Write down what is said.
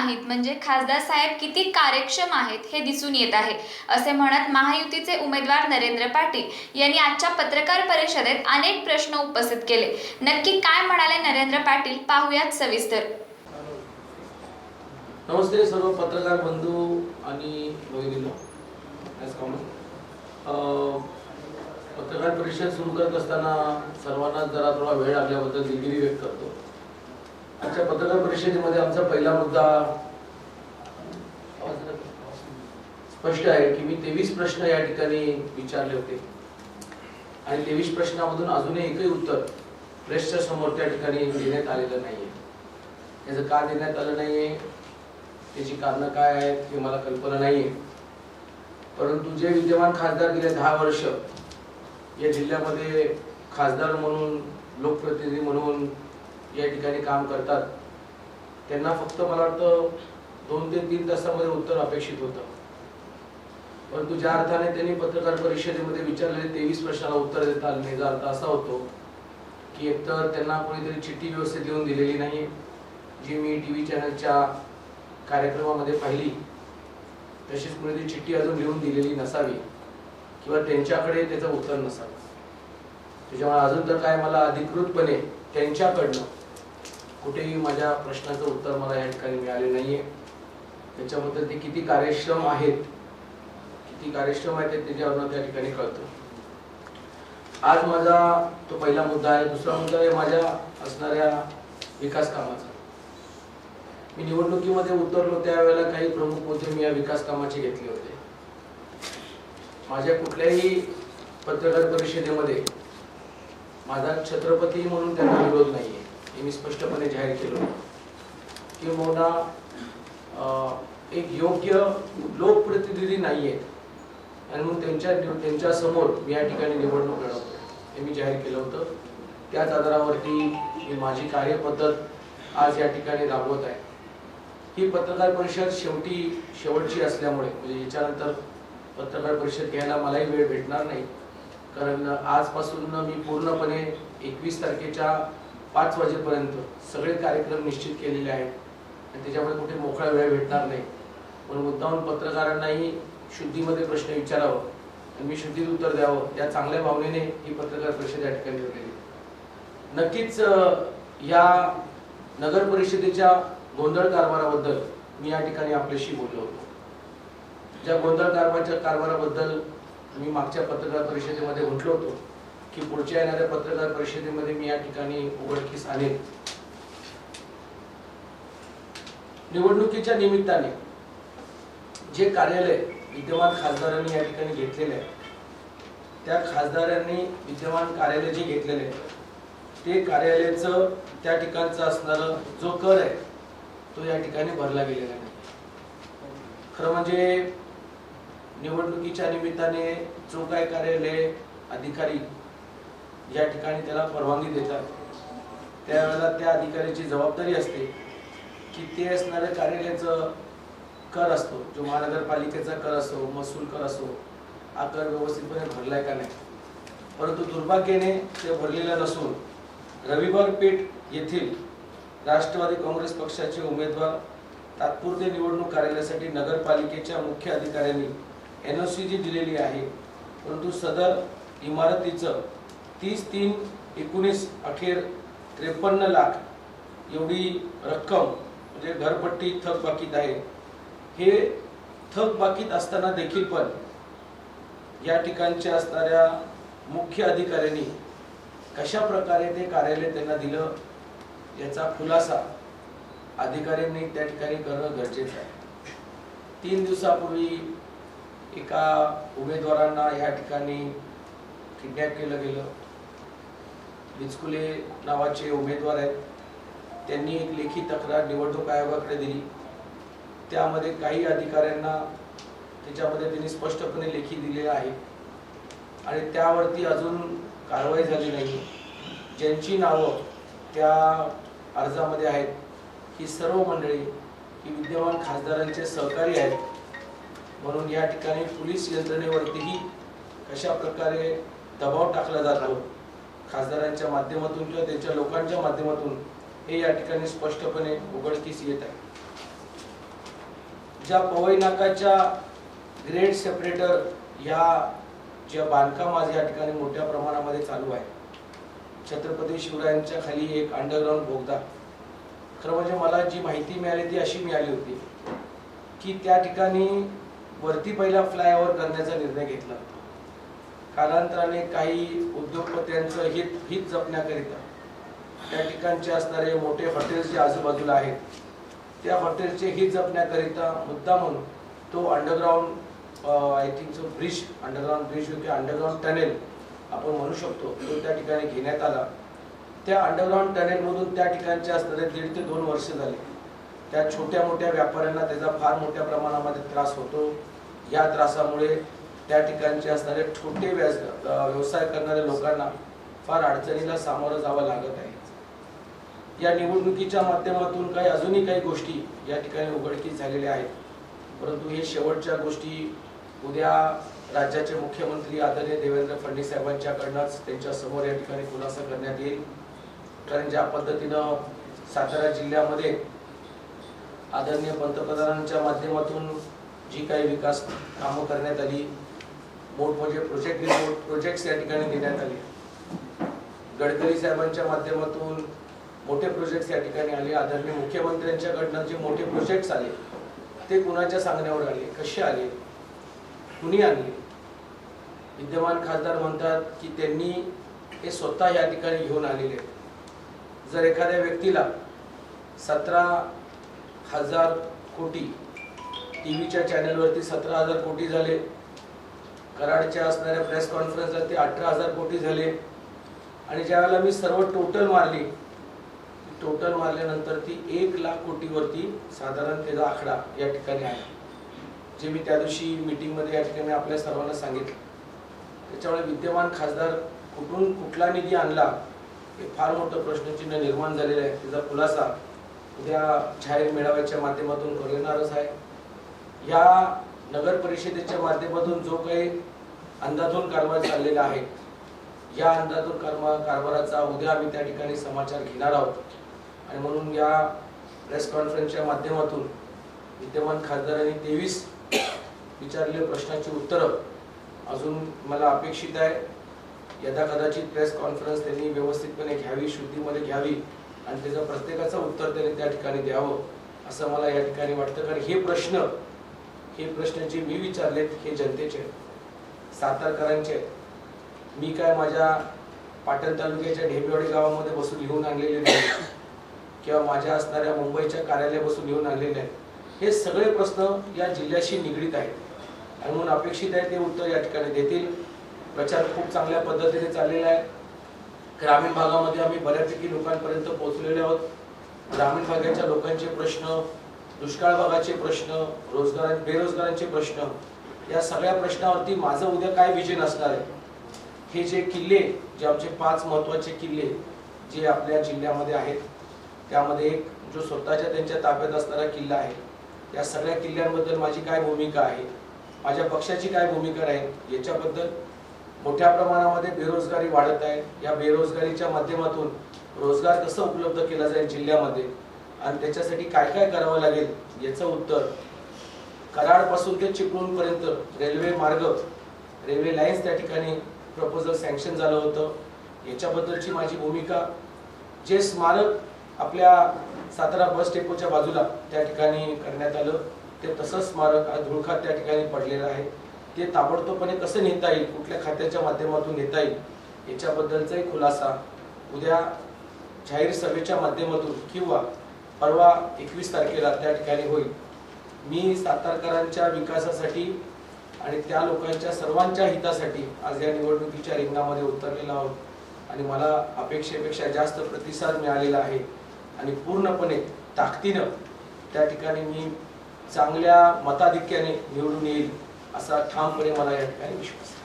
नाहीत म्हणजे खासदार साहेब किती कार्यक्षम आहेत हे दिसून येत आहे, असे म्हणत महायुतीचे उमेदवार नरेंद्र पाटील यांनी आजच्या पत्रकार परिषदेत अनेक प्रश्न उपस्थित केले। नक्की काय म्हणाले नरेंद्र पाटील पाहूयात सविस्तर। नमस्ते सर्व पत्रकार बंधू आणि भगिनींनो। पत्रकार परिषद सुरू करत असताना सर्वांना जरा थोडा वेळ लागल्याबद्दल दिलगिरी व्यक्त करतो। आजच्या पत्रकार परिषदेमध्ये आमचा पहिला मुद्दा स्पष्ट आहे की मी 23 प्रश्न या ठिकाणी विचारले होते आणि 23 प्रश्नामधून अजूनही एकही उत्तर प्रेसच्या समोर त्या ठिकाणी देण्यात आलेलं नाहीये। याचं का देण्यात आलं नाहीये, त्याची कारणं काय आहेत हे मला कल्पना नाहीये। परंतु जे विद्यमान खासदार गेले 10 वर्ष या जिल्ह्यामध्ये खासदार म्हणून, लोकप्रतिनिधी म्हणून या ठिकाणी काम करतात, त्यांना फक्त मला वाटतं 2 ते 3 तासामध्ये उत्तर अपेक्षित होतं। परंतु ज्या अर्थाने त्यांनी पत्रकार परिषदेमध्ये विचारलेले 23 प्रश्नाला उत्तर देता आले नाही, याचा अर्थ असा होतो की एकतर त्यांना कोणीतरी चिठ्ठी व्यवस्थित लिहून दिलेली नाही, जी मी टीव्ही चॅनलच्या कार्यक्रमामध्ये पाहिली तशीच कोणीतरी चिठ्ठी अजून लिहून दिलेली नसावी किंवा त्यांच्याकडे त्याचं उत्तर नसावं। त्याच्यामुळे अजून तर काय मला अधिकृतपणे त्यांच्याकडनं कुठेही माझ्या प्रश्नाचं उत्तर मला या ठिकाणी मिळाले नाहीये। त्याच्याबद्दल ते किती कार्यक्षम आहेत त्याच्यावरून त्या ठिकाणी कळतं। आज माझा तो पहिला मुद्दा आहे। दुसरा मुद्दा आहे माझ्या असणाऱ्या विकास कामाचा। मी निवडणुकीमध्ये उतरलो त्यावेळेला काही प्रमुख मुद्दे मी या विकास कामाचे घेतले होते। माझ्या कुठल्याही पत्रकार परिषदेमध्ये माझा छत्रपती म्हणून त्यांना विरोध नाहीये, हे मी स्पष्टपणे जाहीर केलं। किंवा एक योग्य लोकप्रतिनिधी नाहीये आणि मग त्यांच्या समोर मी या ठिकाणी निवडणूक लढवतो, हे मी जाहीर केलं होतं। त्याच आधारावरती मी माझी कार्यपद्धत आज या ठिकाणी राबवत आहे। ही पत्रकार परिषद शेवटची असल्यामुळे म्हणजे याच्यानंतर पत्रकार परिषद घ्यायला मलाही वेळ भेटणार नाही, कारण आजपासून मी पूर्णपणे 21 तारखेच्या 5 वाजेपर्यंत सगळे कार्यक्रम निश्चित केलेले आहेत आणि त्याच्यामुळे कुठे मोकळा वेळ भेटणार नाही। म्हणून मुद्दामून पत्रकारांनाही शुद्धीमध्ये प्रश्न विचारावं आणि मी शुद्धीत उत्तर द्यावं या चांगल्या भावनेने ही पत्रकार परिषद या ठिकाणी ठेवलेली। नक्कीच या नगर परिषदेच्या गोंधळ कारभाराबद्दल मी या ठिकाणी आपल्याशी बोललो होतो। ज्या गोंधळ कारभाराबद्दल मी मागच्या पत्रकार परिषदेमध्ये म्हटलो होतो की पुढच्या येणाऱ्या पत्रकार परिषदेमध्ये मी या ठिकाणी उघडकीस आणेन। निवडणुकीच्या निमित्ताने जे कार्यालय विद्यमान खासदारांनी या ठिकाणी घेतलेले आहे, त्या खासदारांनी विद्यमान कार्यालय जे घेतलेले आहे ते कार्यालयाचं त्या ठिकाणचा असणारा जो कर आहे तो या ठिकाणी भरला गेलेला नाही। खरं म्हणजे निवडणुकीच्या निमित्ताने जो काय कार्यालय अधिकारी या ठिकाणी त्याला परवानगी देतात त्यावेळेला त्या अधिकाऱ्याची जबाबदारी असते की ते असणाऱ्या कार्यालयाचं कर असतो, जो महानगरपालिकेचा कर असो, महसूल कर असो, हा कर व्यवस्थितपणे भरलाय का नाही। परंतु दुर्भाग्याने ते भरलेलं नसून रविवार पेठ येथील राष्ट्रवादी काँग्रेस पक्षाचे उमेदवार तात्पुरते निवडणूक कार्यालयासाठी नगरपालिकेच्या मुख्य अधिकाऱ्यांनी NOC जी दिलेली आहे, परंतु सदर इमारतीचं 30/3/19 अखेर 53 लाख एवढी रक्कम म्हणजे घरपट्टी थकबाकीत आहे। हे थकबाकीत असताना देखील पण या ठिकाणच्या असणाऱ्या मुख्य अधिकाऱ्यांनी कशा प्रकारे ते कार्यालय त्यांना दिलं याचा खुलासा अधिकाऱ्यांनी त्या ठिकाणी करणं गरजेचं आहे। 3 दिवसापूर्वी एका उमेदवारांना या ठिकाणी किडनॅप केलं गेलं। बिचकुले नावाचे उमेदवार आहेत, त्यांनी एक लेखी तक्रार निवडणूक आयोगाकडे दिली। त्यामध्ये काही अधिकाऱ्यांना त्याच्यामध्ये त्यांनी स्पष्टपणे लेखी दिलेला आहे आणि त्यावरती अजून कारवाई झाली नाही। ज्यांची नावं त्या अर्जामध्ये आहेत ही सर्व मंडळी ही विद्यमान खासदारांचे सहकारी आहेत। म्हणून या ठिकाणी पोलीस यंत्रणेवरतीही कशा प्रकारे दबाव टाकला जातो खासदारांच्या माध्यमातून किंवा त्यांच्या लोकांच्या माध्यमातून हे या ठिकाणी स्पष्टपणे उघडकीस येत आहे। ज्या पवई नाकाच्या ग्रेड सेपरेटर या ज्या बांधकाम आज या ठिकाणी मोठ्या प्रमाणामध्ये चालू आहे, छत्रपती शिवरायांच्या खाली एक अंडरग्राऊंड बोगदा, खरं म्हणजे मला जी माहिती मिळाली ती अशी मिळाली होती की त्या ठिकाणी वरती पहिला फ्लायओव्हर करण्याचा निर्णय घेतला. कालांतराने काही उद्योगपत्यांचं हित जपण्याकरिता त्या ठिकाणचे असणारे मोठे हॉटेल्स जे आजूबाजूला आहेत त्या हॉटेलचे हित जपण्याकरिता मुद्दा म्हणून तो अंडरग्राऊंड आय थिंक जो ब्रिज, अंडरग्राऊंड ब्रिज किंवा अंडरग्राऊंड टनेल आपण म्हणू शकतो, तो त्या ठिकाणी घेण्यात आला. त्या अंडरग्राऊंड टनेलमधून त्या ठिकाणचे असणारे 1.5 ते 2 वर्ष झाले त्या छोट्या मोठ्या व्यापाऱ्यांना त्याचा फार मोठ्या प्रमाणामध्ये त्रास होतो. या त्रासामुळे त्या ठिकाणचे असणारे छोटे व्यवसाय करणाऱ्या लोकांना फार अडचणीला सामोरं जावं लागत आहे. या निवडणुकीच्या माध्यमातून अजूनही काही गोष्टी या ठिकाणी उघडकीस झालेल्या आहेत, परंतु हे शेवटच्या गोष्टी उद्या राज्याचे मुख्यमंत्री आदरणीय देवेंद्र फडणवीस साहेबांच्याकडूनच त्यांच्या समोर या ठिकाणी खुलासा करण्यात येईल. कारण ज्या पद्धतीनं सातारा जिल्ह्यामध्ये आदरणीय पंतप्रधानांच्या माध्यमातून जी काही विकास कामं करण्यात आली, मोठमोठे प्रोजेक्ट्स या ठिकाणी देण्यात आले, गडकरी साहेबांच्या माध्यमातून मोठे प्रोजेक्ट्स या ठिकाणी आले, आदरणीय मुख्यमंत्र्यांच्याकडनं जे मोठे प्रोजेक्ट्स आले ते कुणाच्या सांगण्यावर आले, कसे आले, कुणी आणले? विद्यमान खासदार म्हणतात की त्यांनी हे स्वतः या ठिकाणी घेऊन आलेले आहेत. जर एखाद्या व्यक्तीला 17,000 कोटी, टीव्हीच्या चॅनलवरती 17,000 कोटी झाले, कराडच्या असणाऱ्या प्रेस कॉन्फरन्सला ते 18,000 कोटी झाले, आणि ज्यावेळेला मी सर्व टोटल मारल्यानंतर ती 1,00,000 कोटीवरती साधारण त्याचा आकडा या ठिकाणी आहे, जे मी त्या दिवशी मीटिंगमध्ये या ठिकाणी आपल्या सर्वांना सांगितलं. त्याच्यामुळे विद्यमान खासदार कुठून कुठला निधी आणला हे फार मोठं प्रश्नचिन्ह निर्माण झालेलं आहे. त्याचा खुलासा उद्या जाहीर मेळाव्याच्या माध्यमातून करणारच आहे. या नगर परिषदेच्या माध्यमातून जो काही अंधाधुंद कारभार चाललेला आहे, या अंधाधुंद कारभाराचा उद्या आम्ही त्या ठिकाणी समाचार घेणार आहोत. आणि म्हणून या प्रेस कॉन्फरन्सच्या माध्यमातून विद्यमान खासदारांनी 23 विचारलेल्या प्रश्नाची उत्तरं अजून मला अपेक्षित आहे. यदा कदाचित प्रेस कॉन्फरन्स त्यांनी व्यवस्थितपणे घ्यावी, शुद्धीमध्ये घ्यावी आणि त्याचं प्रत्येकाचं उत्तर त्यांनी त्या ठिकाणी द्यावं असं मला या ठिकाणी वाटतं. कारण हे प्रश्न जे मी विचारलेत हे जनतेचे, सातारकरांचे. मी काय माझ्या पाटण तालुक्याच्या ढेबेवाडी गावामध्ये बसून लिहून आणलेले नाही किंवा माझ्या असणाऱ्या मुंबईच्या कार्यालय बसून लिहून आणलेले आहेत. हे सगळे प्रश्न या जिल्ह्याशी निगडीत आहेत आणि म्हणून अपेक्षित आहे ते उत्तर या ठिकाणी देतील. प्रचार खूप चांगल्या पद्धतीने चाललेला आहे. ग्रामीण भागामध्ये आम्ही बऱ्यापैकी लोकांपर्यंत पोहोचलेले आहोत. ग्रामीण भागाच्या लोकांचे प्रश्न, दुष्काळ भागाचे प्रश्न, बेरोजगारांचे प्रश्न, या सगळ्या प्रश्नावरती माझं उद्या काय विजन असणार आहे, हे जे किल्ले, जे आमचे 5 महत्त्वाचे किल्ले जे आपल्या जिल्ह्यामध्ये आहेत, त्यामध्ये एक जो स्वतःच्या त्यांच्या ताब्यात असणारा किल्ला आहे, या सगळ्या किल्ल्यांबद्दल माझी काय भूमिका आहे, माझ्या पक्षाची काय भूमिका राहील, याच्याबद्दल. मोठ्या प्रमाणामध्ये बेरोजगारी वाढत आहे. या बेरोजगारीच्या माध्यमातून रोजगार कसा उपलब्ध केला जाईल जिल्ह्यामध्ये आणि त्याच्यासाठी काय काय करावं लागेल याचं उत्तर. कराडपासून ते चिपळूणपर्यंत रेल्वे मार्ग, रेल्वे लाईन्स त्या ठिकाणी प्रपोजल सँक्शन झालं होतं, याच्याबद्दलची माझी भूमिका. जे स्मारक आपल्या सातारा बस डेपोच्या बाजूला त्या ठिकाणी करण्यात आलं, ते तसंच स्मारक आज धुळखात त्या ठिकाणी पडलेलं आहे. ते ताबडतोबपणे कसं नेता येईल, कुठल्या खात्याच्या माध्यमातून नेता येईल, याच्याबद्दलचाही खुलासा उद्या जाहीर सभेच्या माध्यमातून किंवा परवा 21 तारखेला त्या ठिकाणी होईल. मी सातारकरांच्या विकासासाठी आणि त्या लोकांच्या सर्वांच्या हितासाठी आज या निवडणुकीच्या रिंगणामध्ये उतरलेलो आहोत आणि मला अपेक्षेपेक्षा जास्त प्रतिसाद मिळालेला आहे आणि पूर्णपणे ताकदीनं त्या ठिकाणी मी चांगल्या मताधिक्याने निवडून येईल असा ठामपणे मला या ठिकाणी विश्वास आहे.